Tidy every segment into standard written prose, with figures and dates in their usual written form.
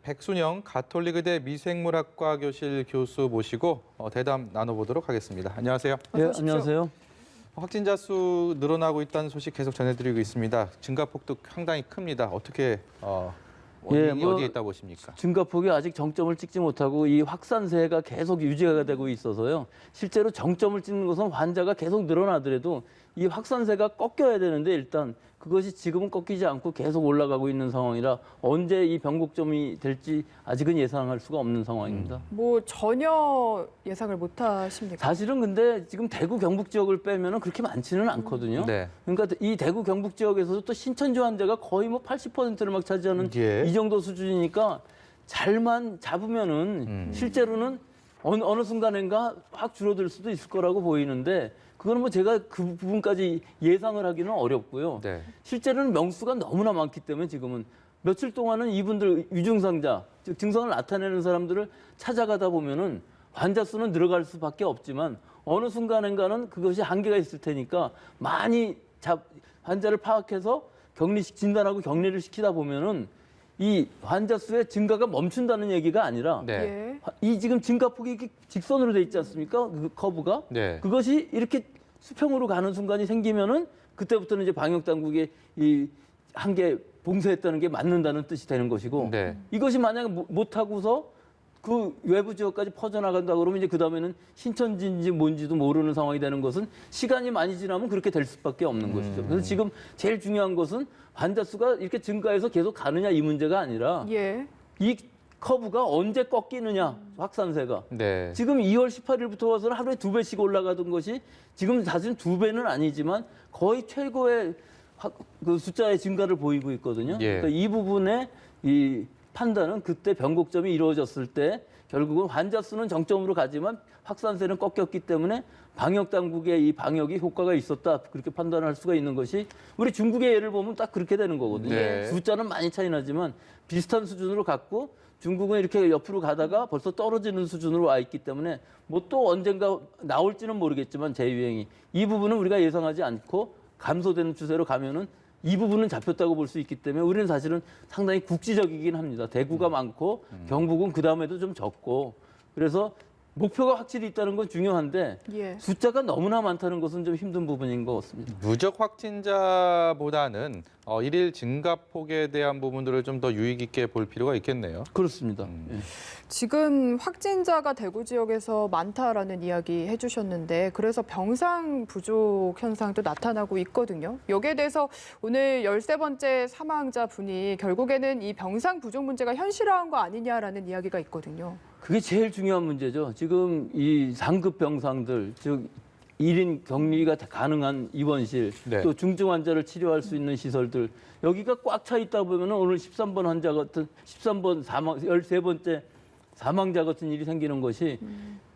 백순영 가톨릭의대 미생물학과 교실 교수 모시고 대담 나눠보도록 하겠습니다. 안녕하세요. 네, 안녕하세요. 확진자 수 늘어나고 있다는 소식 계속 전해드리고 있습니다. 증가폭도 상당히 큽니다. 어떻게 어디에 있다 보십니까? 증가폭이 아직 정점을 찍지 못하고 이 확산세가 계속 유지가 되고 있어서요. 실제로 정점을 찍는 것은 환자가 계속 늘어나더라도 이 확산세가 꺾여야 되는데 일단 그것이 지금은 꺾이지 않고 계속 올라가고 있는 상황이라 언제 이 변곡점이 될지 아직은 예상할 수가 없는 상황입니다. 뭐 전혀 예상을 못 하십니까? 사실은 근데 지금 대구 경북 지역을 빼면은 그렇게 많지는 않거든요. 네. 그러니까 이 대구 경북 지역에서도 또 신천지 환자가 거의 뭐 80%를 막 차지하는 예. 이 정도 수준이니까 잘만 잡으면은 실제로는 어느 순간인가 확 줄어들 수도 있을 거라고 보이는데 그거는 뭐 제가 그 부분까지 예상을 하기는 어렵고요. 네. 실제로는 명수가 너무나 많기 때문에 지금은 며칠 동안은 이분들 유증상자, 즉 증상을 나타내는 사람들을 찾아가다 보면은 환자 수는 늘어갈 수밖에 없지만 어느 순간인가는 그것이 한계가 있을 테니까 많이 환자를 파악해서 진단하고 격리를 시키다 보면은 이 환자 수의 증가가 멈춘다는 얘기가 아니라 네. 예. 이 지금 증가폭이 이렇게 직선으로 돼 있지 않습니까? 그 커브가. 네. 그것이 이렇게 수평으로 가는 순간이 생기면은 그때부터는 이제 방역 당국의 이 한계 봉쇄했다는 게 맞는다는 뜻이 되는 것이고 네. 이것이 만약에 못 하고서 그 외부 지역까지 퍼져나간다 그러면 이제 그다음에는 신천지인지 뭔지도 모르는 상황이 되는 것은 시간이 많이 지나면 그렇게 될 수밖에 없는 것이죠. 그래서 지금 제일 중요한 것은 환자 수가 이렇게 증가해서 계속 가느냐 이 문제가 아니라 예. 이 커브가 언제 꺾이느냐 확산세가. 네. 지금 2월 18일부터 와서는 하루에 2배씩 올라가던 것이 지금 사실은 2배는 아니지만 거의 최고의 그 숫자의 증가를 보이고 있거든요. 예. 그러니까 이 부분의 이 판단은 그때 변곡점이 이루어졌을 때 결국은 환자 수는 정점으로 가지만 확산세는 꺾였기 때문에 방역 당국의 이 방역이 효과가 있었다 그렇게 판단할 수가 있는 것이 우리 중국의 예를 보면 딱 그렇게 되는 거거든요. 네. 숫자는 많이 차이 나지만 비슷한 수준으로 갔고 중국은 이렇게 옆으로 가다가 벌써 떨어지는 수준으로 와 있기 때문에 뭐 또 언젠가 나올지는 모르겠지만 재유행이 이 부분은 우리가 예상하지 않고 감소되는 추세로 가면은 이 부분은 잡혔다고 볼 수 있기 때문에 우리는 사실은 상당히 국지적이긴 합니다. 대구가 많고 경북은 그 다음에도 좀 적고 그래서 목표가 확실히 있다는 건 중요한데 예. 숫자가 너무나 많다는 것은 좀 힘든 부분인 것 같습니다. 누적 확진자보다는 일일 증가폭에 대한 부분들을 좀 더 유의 깊게 볼 필요가 있겠네요. 그렇습니다. 예. 지금 확진자가 대구 지역에서 많다라는 이야기 해주셨는데 그래서 병상 부족 현상도 나타나고 있거든요. 여기에 대해서 오늘 13번째 사망자 분이 결국에는 이 병상 부족 문제가 현실화한 거 아니냐라는 이야기가 있거든요. 그게 제일 중요한 문제죠. 지금 이 상급 병상들, 즉 1인 격리가 가능한 입원실, 네. 또 중증 환자를 치료할 수 있는 시설들 여기가 꽉 차 있다 보면 오늘 13번 환자 같은 13번 사망 13번째 사망자 같은 일이 생기는 것이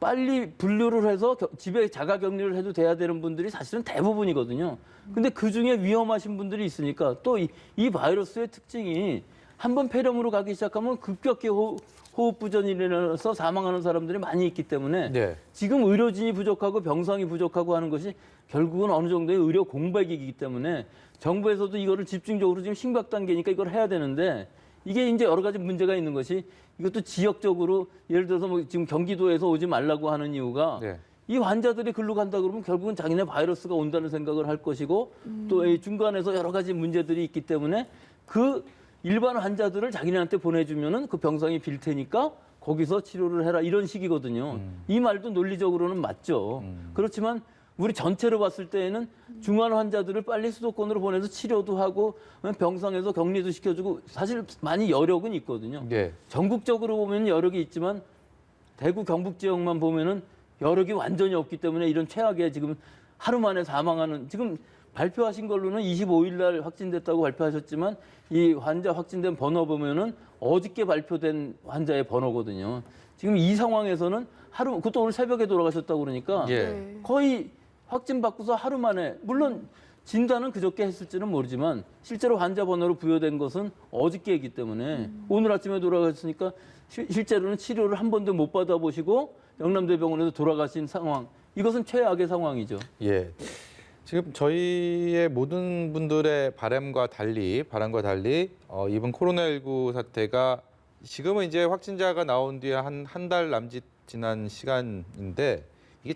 빨리 분류를 해서 집에 자가 격리를 해도 돼야 되는 분들이 사실은 대부분이거든요. 근데 그중에 위험하신 분들이 있으니까 또 이 바이러스의 특징이 한번 폐렴으로 가기 시작하면 급격히 호흡 부전이 일어나서 사망하는 사람들이 많이 있기 때문에 네. 지금 의료진이 부족하고 병상이 부족하고 하는 것이 결국은 어느 정도의 의료 공백이기 때문에 정부에서도 이거를 집중적으로 지금 심각 단계니까 이걸 해야 되는데 이게 이제 여러 가지 문제가 있는 것이 이것도 지역적으로 예를 들어서 뭐 지금 경기도에서 오지 말라고 하는 이유가 네. 이 환자들이 글로 간다 그러면 결국은 자기네 바이러스가 온다는 생각을 할 것이고 또 이 중간에서 여러 가지 문제들이 있기 때문에 그 일반 환자들을 자기네한테 보내주면은 그 병상이 빌 테니까 거기서 치료를 해라 이런 식이거든요. 이 말도 논리적으로는 맞죠. 그렇지만 우리 전체로 봤을 때에는 중환 환자들을 빨리 수도권으로 보내서 치료도 하고 병상에서 격리도 시켜주고 사실 많이 여력은 있거든요. 네. 전국적으로 보면 여력이 있지만 대구 경북 지역만 보면은 여력이 완전히 없기 때문에 이런 최악의 지금 하루 만에 사망하는 지금 발표하신 걸로는 25일 날 확진됐다고 발표하셨지만 이 환자 확진된 번호 보면은 어저께 발표된 환자의 번호거든요. 지금 이 상황에서는 그것도 오늘 새벽에 돌아가셨다고 그러니까 예. 거의 확진 받고서 하루 만에 물론 진단은 그저께 했을지는 모르지만 실제로 환자 번호로 부여된 것은 어저께이기 때문에 오늘 아침에 돌아가셨으니까 실제로는 치료를 한 번도 못 받아보시고 영남대병원에서 돌아가신 상황 이것은 최악의 상황이죠. 예. 지금 저희의 모든 분들의 바람과 달리 이번 코로나19 사태가 지금은 이제 확진자가 나온 뒤에 한 달 남짓 지난 시간인데 이게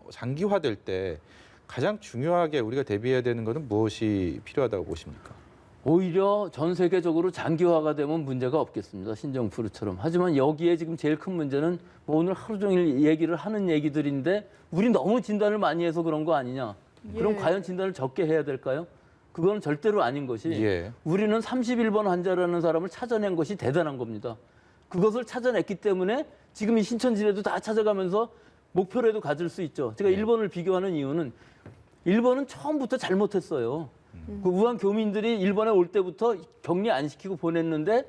장기화될 때 가장 중요하게 우리가 대비해야 되는 것은 무엇이 필요하다고 보십니까? 오히려 전 세계적으로 장기화가 되면 문제가 없겠습니다. 신종플루처럼. 하지만 여기에 지금 제일 큰 문제는 뭐 오늘 하루 종일 얘기를 하는 얘기들인데 우리 너무 진단을 많이 해서 그런 거 아니냐. 그럼 예. 과연 진단을 적게 해야 될까요? 그건 절대로 아닌 것이 예. 우리는 31번 환자라는 사람을 찾아낸 것이 대단한 겁니다. 그것을 찾아냈기 때문에 지금 이 신천지에도 다 찾아가면서 목표라도 가질 수 있죠. 제가 네. 일본을 비교하는 이유는 일본은 처음부터 잘못했어요. 그 우한 교민들이 일본에 올 때부터 격리 안 시키고 보냈는데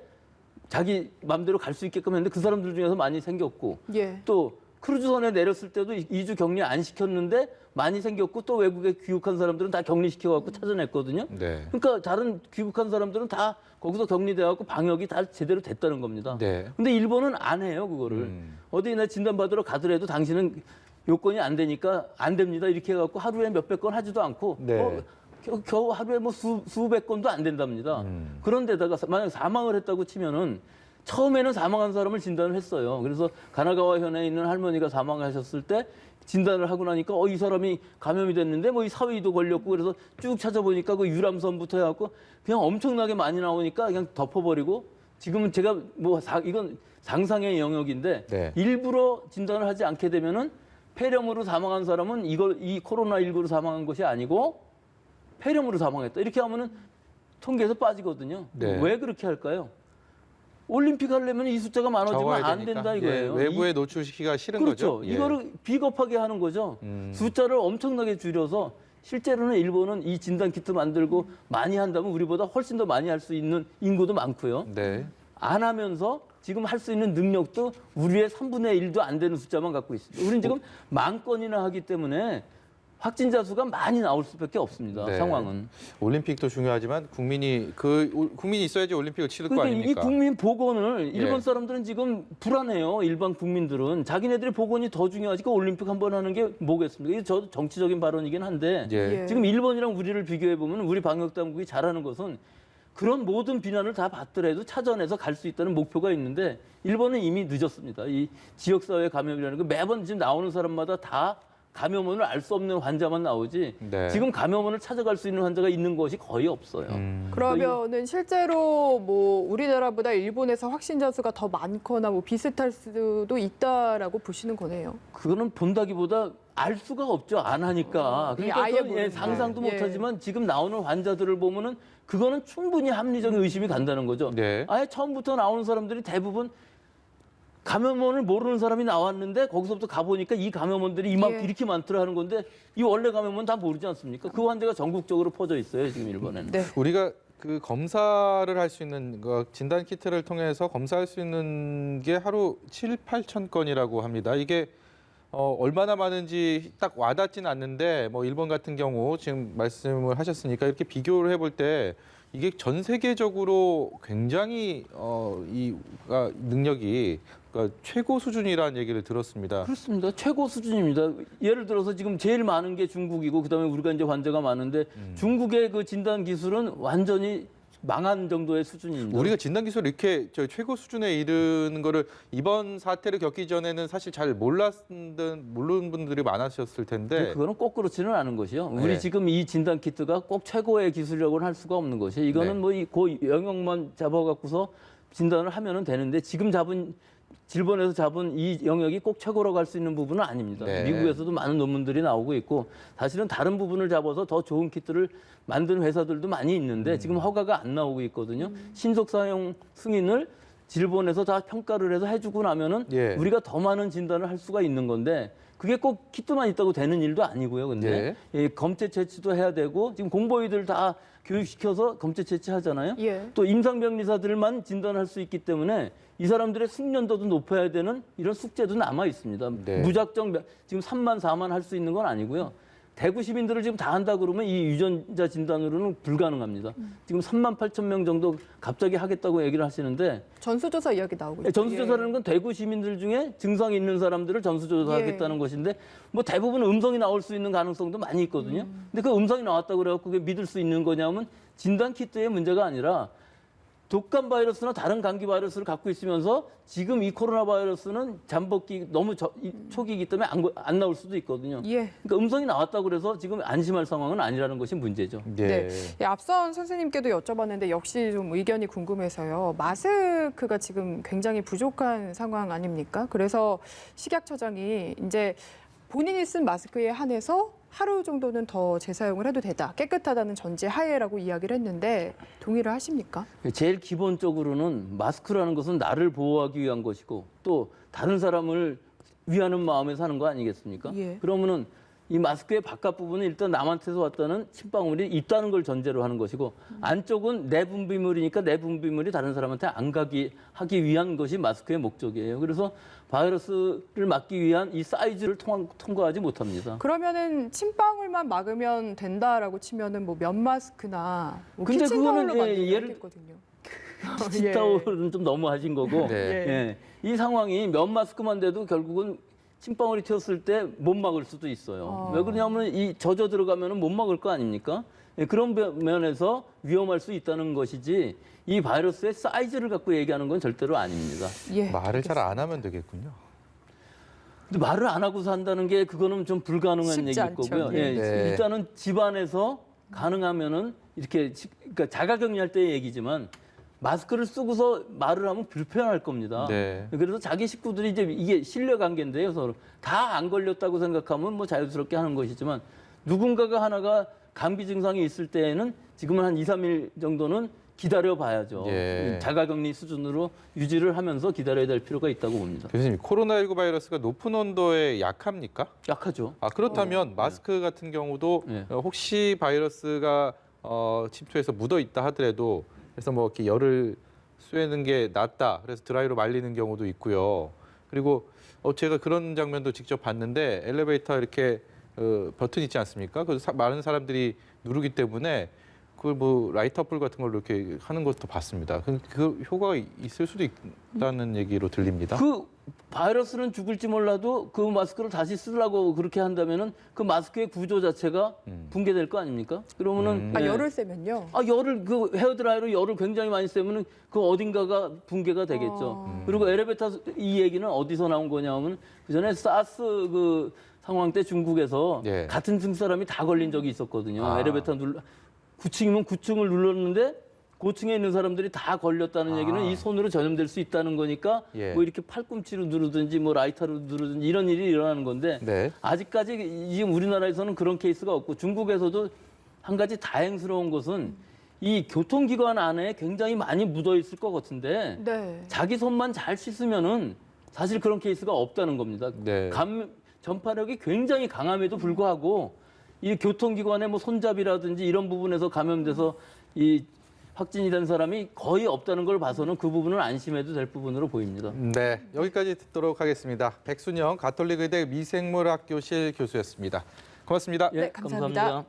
자기 마음대로 갈 수 있게끔 했는데 그 사람들 중에서 많이 생겼고 예. 또 크루즈선에 내렸을 때도 2주 격리 안 시켰는데 많이 생겼고 또 외국에 귀국한 사람들은 다 격리시켜갖고 찾아냈거든요. 네. 그러니까 다른 귀국한 사람들은 다 거기서 격리돼갖고 방역이 다 제대로 됐다는 겁니다. 네. 근데 일본은 안 해요, 그거를. 어디나 진단받으러 가더라도 당신은 요건이 안 되니까 안 됩니다. 이렇게 해갖고 하루에 몇백 건 하지도 않고 네. 겨우 하루에 뭐 수백 건도 안 된답니다. 그런데다가 만약 사망을 했다고 치면은 처음에는 사망한 사람을 진단을 했어요. 그래서 가나가와 현에 있는 할머니가 사망하셨을 때 진단을 하고 나니까 이 사람이 감염이 됐는데 뭐 이 사위도 걸렸고 그래서 쭉 찾아보니까 그 유람선부터 해갖고 그냥 엄청나게 많이 나오니까 그냥 덮어버리고 지금은 제가 이건 상상의 영역인데 네. 일부러 진단을 하지 않게 되면은 폐렴으로 사망한 사람은 이 코로나19로 사망한 것이 아니고 폐렴으로 사망했다. 이렇게 하면은 통계에서 빠지거든요. 네. 왜 그렇게 할까요? 올림픽 하려면 이 숫자가 많아지면 적어야 안 되니까. 된다 이거예요. 예, 외부에 노출시키기가 싫은 그렇죠. 거죠. 예. 이거를 비겁하게 하는 거죠. 숫자를 엄청나게 줄여서 실제로는 일본은 이 진단 키트 만들고 많이 한다면 우리보다 훨씬 더 많이 할 수 있는 인구도 많고요. 네. 안 하면서 지금 할 수 있는 능력도 우리의 3분의 1도 안 되는 숫자만 갖고 있습니다. 우리는 지금 10,000건이나 하기 때문에 확진자 수가 많이 나올 수밖에 없습니다. 네. 상황은. 올림픽도 중요하지만 국민이 있어야지 올림픽을 치를 거 그러니까 이 아닙니까? 국민 보건을 일본 예. 사람들은 지금 불안해요. 일반 국민들은 자기네들의 보건이 더 중요하지. 그 올림픽 한 번 하는 게 뭐겠습니까? 이게 저도 정치적인 발언이긴 한데 예. 예. 지금 일본이랑 우리를 비교해 보면 우리 방역 당국이 잘하는 것은 그런 모든 비난을 다 받더라도 찾아내서 갈 수 있다는 목표가 있는데 일본은 이미 늦었습니다. 이 지역사회 감염이라는 거 매번 지금 나오는 사람마다 다 감염원을 알 수 없는 환자만 나오지 네. 지금 감염원을 찾아갈 수 있는 환자가 있는 것이 거의 없어요. 그러면은 실제로 뭐 우리나라보다 일본에서 확진자 수가 더 많거나 뭐 비슷할 수도 있다라고 보시는 거네요. 그거는 본다기보다 알 수가 없죠. 안 하니까. 그러니까 아예 그건 모르는 상상도 예. 못하지만 지금 나오는 환자들을 보면은 그거는 충분히 합리적인 의심이 간다는 거죠. 네. 아예 처음부터 나오는 사람들이 대부분 감염원을 모르는 사람이 나왔는데 거기서부터 가보니까 이 감염원들이 예. 이렇게 많더라 하는 건데 이 원래 감염원 다 모르지 않습니까? 그 환자가 전국적으로 퍼져 있어요. 지금 일본에는. 네. 우리가 그 검사를 할 수 있는 진단 키트를 통해서 검사할 수 있는 게 하루 7, 8천 건이라고 합니다. 이게 얼마나 많은지 딱 와닿지는 않는데 뭐 일본 같은 경우 지금 말씀을 하셨으니까 이렇게 비교를 해볼 때 이게 전 세계적으로 굉장히 이 능력이 그러니까 최고 수준이라는 얘기를 들었습니다. 그렇습니다. 최고 수준입니다. 예를 들어서 지금 제일 많은 게 중국이고 그다음에 우리가 이제 환자가 많은데 중국의 그 진단 기술은 완전히 망한 정도의 수준입니다. 우리가 진단 기술을 이렇게 최고 수준에 이르는 거를 이번 사태를 겪기 전에는 사실 잘 모르는 분들이 많으셨을 텐데 그거는 꼭 그렇지는 않은 것이요. 네. 우리 지금 이 진단 키트가 꼭 최고의 기술이라고는 할 수가 없는 것이 이거는 네. 뭐 그 영역만 잡아갖고서 진단을 하면은 되는데 지금 일본에서 잡은 이 영역이 꼭 최고라고 할 수 있는 부분은 아닙니다. 네. 미국에서도 많은 논문들이 나오고 있고 사실은 다른 부분을 잡아서 더 좋은 키트를 만드는 회사들도 많이 있는데 지금 허가가 안 나오고 있거든요. 신속 사용 승인을 일본에서 다 평가를 해서 해주고 나면은 예. 우리가 더 많은 진단을 할 수가 있는 건데 그게 꼭 키트만 있다고 되는 일도 아니고요. 근데 검체 채취도 해야 되고 지금 공보위들 다 교육시켜서 검체 채취하잖아요. 예. 또 임상병리사들만 진단할 수 있기 때문에 이 사람들의 숙련도도 높아야 되는 이런 숙제도 남아 있습니다. 네. 무작정 지금 3만, 4만 할 수 있는 건 아니고요. 대구 시민들을 지금 다 한다 그러면 이 유전자 진단으로는 불가능합니다. 지금 3만 8천 명 정도 갑자기 하겠다고 얘기를 하시는데 전수조사 이야기 나오고 있죠. 전수조사라는 건 대구 시민들 중에 증상이 있는 사람들을 전수조사하겠다는 것인데 뭐 대부분 음성이 나올 수 있는 가능성도 많이 있거든요. 근데 그 음성이 나왔다고 그래갖고 그게 믿을 수 있는 거냐면 진단 키트의 문제가 아니라 독감 바이러스나 다른 감기 바이러스를 갖고 있으면서 지금 이 코로나 바이러스는 잠복기 너무 초기이기 때문에 안 나올 수도 있거든요. 예. 그러니까 음성이 나왔다고 그래서 지금 안심할 상황은 아니라는 것이 문제죠. 네. 예, 앞선 선생님께도 여쭤봤는데 역시 좀 의견이 궁금해서요. 마스크가 지금 굉장히 부족한 상황 아닙니까? 그래서 식약처장이 이제 본인이 쓴 마스크에 한해서 하루 정도는 더 재사용을 해도 되다. 깨끗하다는 전제 하에라고 이야기를 했는데 동의를 하십니까? 제일 기본적으로는 마스크라는 것은 나를 보호하기 위한 것이고 또 다른 사람을 위하는 마음에서 하는 거 아니겠습니까? 예. 그러면은 이 마스크의 바깥 부분은 일단 남한테서 왔다는 침방울이 있다는 걸 전제로 하는 것이고 안쪽은 내분비물이니까 내분비물이 다른 사람한테 안 가게 하기 위한 것이 마스크의 목적이에요. 그래서 바이러스를 막기 위한 이 사이즈를 통과하지 못합니다. 그러면은 침방울만 막으면 된다라고 치면은 뭐 면 마스크나 뭐 근데 키친타올로 그거는 만들면 예를 되겠거든요. 키친타올은 좀 너무하신 거고 네. 예. 이 상황이 면 마스크만 돼도 결국은 침방울이 튀었을 때 못 막을 수도 있어요. 왜 그러냐면 이 젖어 들어가면 못 막을 거 아닙니까? 예, 그런 면에서 위험할 수 있다는 것이지 이 바이러스의 사이즈를 갖고 얘기하는 건 절대로 아닙니다. 예. 말을 잘 안 하면 되겠군요. 근데 말을 안 하고서 한다는 게 그거는 좀 불가능한 쉽지 얘기일 않죠. 거고요. 예. 예, 네. 일단은 집안에서 가능하면은 이렇게 그러니까 자가격리할 때 얘기지만 마스크를 쓰고서 말을 하면 불편할 겁니다. 네. 그래서 자기 식구들이 이제 이게 신뢰 관계인데요, 서로 다 안 걸렸다고 생각하면 뭐 자유스럽게 하는 것이지만 누군가가 하나가 감기 증상이 있을 때에는 지금은 한 2, 3일 정도는 기다려 봐야죠. 예. 자가격리 수준으로 유지를 하면서 기다려야 될 필요가 있다고 봅니다. 교수님, 코로나19 바이러스가 높은 온도에 약합니까? 약하죠. 그렇다면 마스크 같은 경우도 네. 혹시 바이러스가 침투해서 묻어 있다 하더라도 그래서 뭐 이렇게 열을 쐬는 게 낫다. 그래서 드라이로 말리는 경우도 있고요. 그리고 제가 그런 장면도 직접 봤는데 엘리베이터 이렇게 버튼 있지 않습니까? 그 많은 사람들이 누르기 때문에 그걸 뭐 라이터 불 같은 걸로 이렇게 하는 것도 봤습니다. 그 효과가 있을 수도 있다는 얘기로 들립니다. 그 바이러스는 죽을지 몰라도 그 마스크를 다시 쓰려고 그렇게 한다면은 그 마스크의 구조 자체가 붕괴될 거 아닙니까? 그러면은 예. 열을 쐬면요. 열을 그 헤어드라이로 열을 굉장히 많이 쐬면은 그 어딘가가 붕괴가 되겠죠. 그리고 엘리베이터 이 얘기는 어디서 나온 거냐면 그 전에 사스 그 상황 때 중국에서 예. 같은 층 사람이 다 걸린 적이 있었거든요. 엘리베이터 9층이면 9층을 눌렀는데 고층에 있는 사람들이 다 걸렸다는 얘기는 이 손으로 전염될 수 있다는 거니까 예. 뭐 이렇게 팔꿈치로 누르든지 뭐 라이터로 누르든지 이런 일이 일어나는 건데 네. 아직까지 지금 우리나라에서는 그런 케이스가 없고 중국에서도 한 가지 다행스러운 것은 이 교통기관 안에 굉장히 많이 묻어 있을 것 같은데 네. 자기 손만 잘 씻으면은 사실 그런 케이스가 없다는 겁니다. 네. 전파력이 굉장히 강함에도 불구하고 이 교통기관의 뭐 손잡이라든지 이런 부분에서 감염돼서 이 확진이 된 사람이 거의 없다는 걸 봐서는 그 부분은 안심해도 될 부분으로 보입니다. 네, 여기까지 듣도록 하겠습니다. 백순영 가톨릭의대 미생물학교실 교수였습니다. 고맙습니다. 네, 감사합니다.